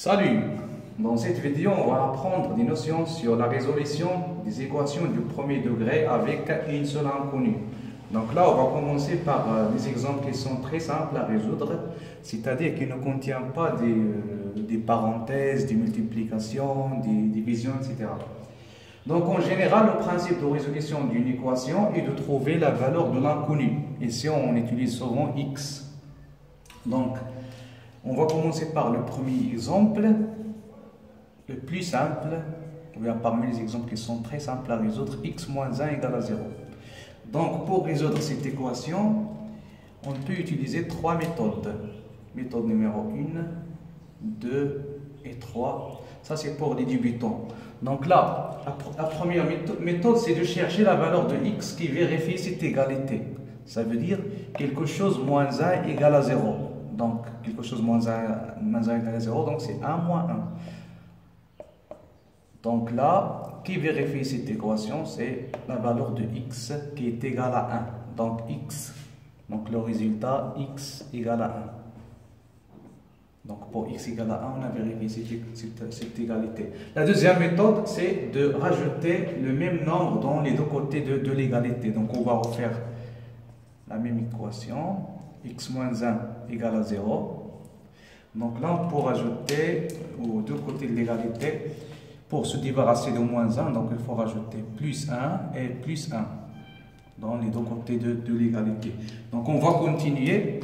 Salut! Dans cette vidéo, on va apprendre des notions sur la résolution des équations du premier degré avec une seule inconnue. Donc là, on va commencer par des exemples qui sont très simples à résoudre, c'est-à-dire qui ne contiennent pas des parenthèses, des multiplications, des divisions, etc. Donc en général, le principe de résolution d'une équation est de trouver la valeur de l'inconnu. Ici, on utilise souvent x. Donc, on va commencer par le premier exemple, le plus simple, ou bien parmi les exemples qui sont très simples à résoudre, x moins 1 égale à 0. Donc, pour résoudre cette équation, on peut utiliser trois méthodes. Méthode numéro 1, 2 et 3. Ça, c'est pour les débutants. Donc là, la première méthode, c'est de chercher la valeur de x qui vérifie cette égalité. Ça veut dire quelque chose moins 1 égale à 0. Donc, quelque chose moins 1 égale à 0, donc c'est 1 moins 1. Donc là, qui vérifie cette équation, c'est la valeur de x qui est égale à 1. Donc x, donc le résultat x égale à 1. Donc pour x égale à 1, on a vérifié cette égalité. La deuxième méthode, c'est de rajouter le même nombre dans les deux côtés de l'égalité. Donc on va refaire la même équation, x moins 1 égale à 0. Donc là, on peut rajouter aux deux côtés de l'égalité, pour se débarrasser de moins 1, donc il faut rajouter plus 1 et plus 1 dans les deux côtés de l'égalité. Donc on va continuer.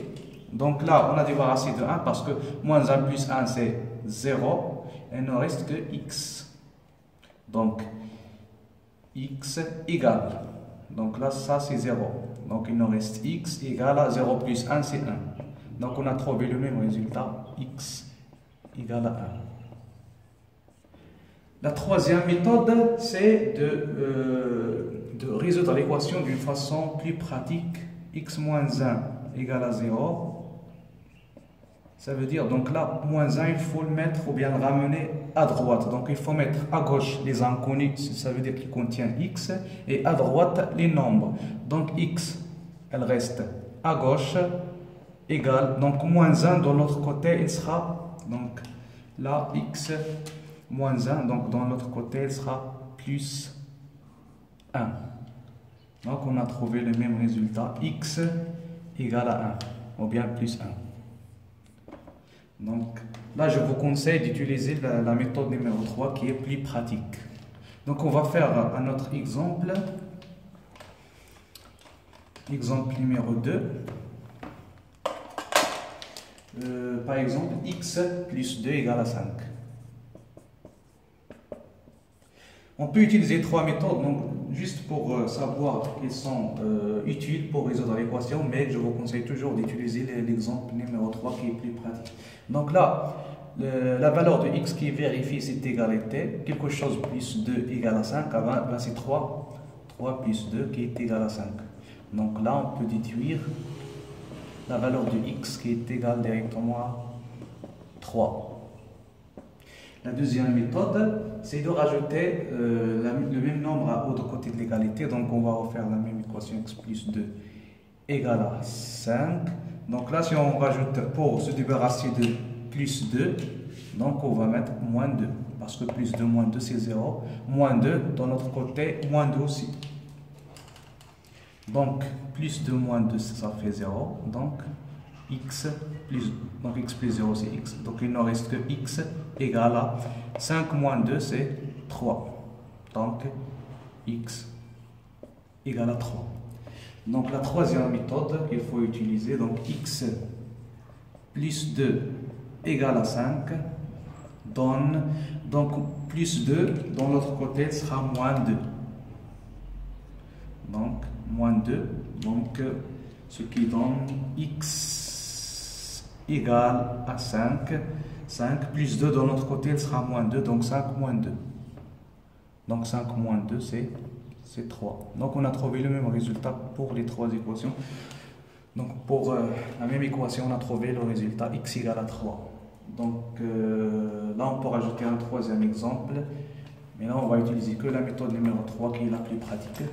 Donc là, on a débarrassé de 1 parce que moins 1 plus 1 c'est 0. Il ne reste que x. Donc x égale. Donc là, ça c'est 0. Donc il nous reste x égale à 0 plus 1 c'est 1. Donc on a trouvé le même résultat, x égale à 1. La troisième méthode, c'est de résoudre l'équation d'une façon plus pratique. X moins 1 égale à 0. Ça veut dire, donc là, moins 1, il faut le mettre ou bien le ramener à droite. Donc il faut mettre à gauche les inconnus, ça veut dire qu'il contient x, et à droite les nombres. Donc x, elle reste à gauche, égale, donc moins 1 de l'autre côté, il sera, donc là, x moins 1, donc dans l'autre côté, il sera plus 1. Donc on a trouvé le même résultat, x égale à 1, ou bien plus 1. Donc là, je vous conseille d'utiliser la méthode numéro 3 qui est plus pratique. Donc on va faire un autre exemple. Exemple numéro 2. Par exemple, x plus 2 égale à 5. On peut utiliser trois méthodes, donc juste pour savoir qu'elles sont utiles pour résoudre l'équation, mais je vous conseille toujours d'utiliser l'exemple numéro 3 qui est plus pratique. Donc là, la valeur de x qui vérifie cette égalité, quelque chose plus 2 égale à 5, là c'est 3 plus 2 qui est égal à 5. Donc là, on peut déduire la valeur de x qui est égale directement à 3. La deuxième méthode, c'est de rajouter le même nombre aux deux côtés de l'égalité. Donc on va refaire la même équation, x plus 2 égale à 5. Donc là, si on rajoute pour se débarrasser de plus 2, donc on va mettre moins 2. Parce que plus 2 moins 2 c'est 0. Moins 2, dans l'autre côté, moins 2 aussi. Donc plus 2 moins 2, ça fait 0. Donc x plus 0 c'est x. Donc il ne reste que x égale à 5 moins 2 c'est 3. Donc x égale à 3. Donc la troisième méthode qu'il faut utiliser, donc x plus 2 égale à 5 donne, donc plus 2 dans l'autre côté sera moins 2. Donc moins 2, donc ce qui donne x égale à 5. 5 plus 2 de l'autre côté, il sera moins 2, donc 5 moins 2. Donc 5 moins 2, c'est 3. Donc on a trouvé le même résultat pour les trois équations. Donc pour la même équation, on a trouvé le résultat x égale à 3. Donc là, on peut rajouter un troisième exemple. Mais là, on va utiliser que la méthode numéro 3 qui est la plus pratique.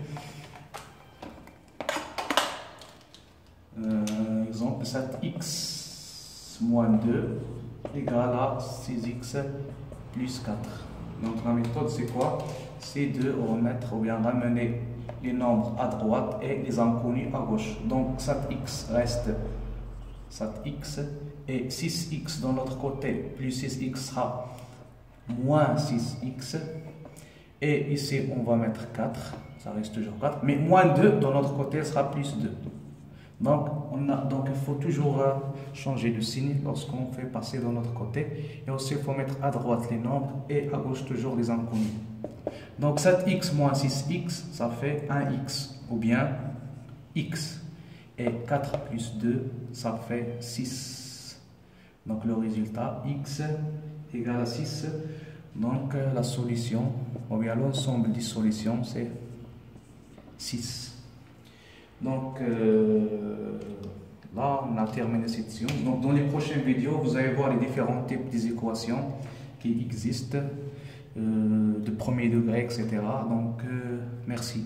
Exemple 7x moins 2 égale à 6x plus 4. Donc la méthode c'est quoi? C'est de remettre ou bien ramener les nombres à droite et les inconnus à gauche. Donc 7x reste 7x et 6x de l'autre côté plus 6x sera moins 6x. Et ici on va mettre 4, ça reste toujours 4, mais moins 2 de l'autre côté sera plus 2. Donc il faut toujours changer de signe lorsqu'on fait passer de l'autre côté. Et aussi il faut mettre à droite les nombres et à gauche toujours les inconnus. Donc 7x moins 6x, ça fait 1x ou bien x. Et 4 plus 2, ça fait 6. Donc le résultat, x égale à 6. Donc la solution, ou bien l'ensemble des solutions, c'est 6. Donc là, on a terminé cette session. Donc dans les prochaines vidéos, vous allez voir les différents types d'équations qui existent, de premier degré, etc. Donc merci.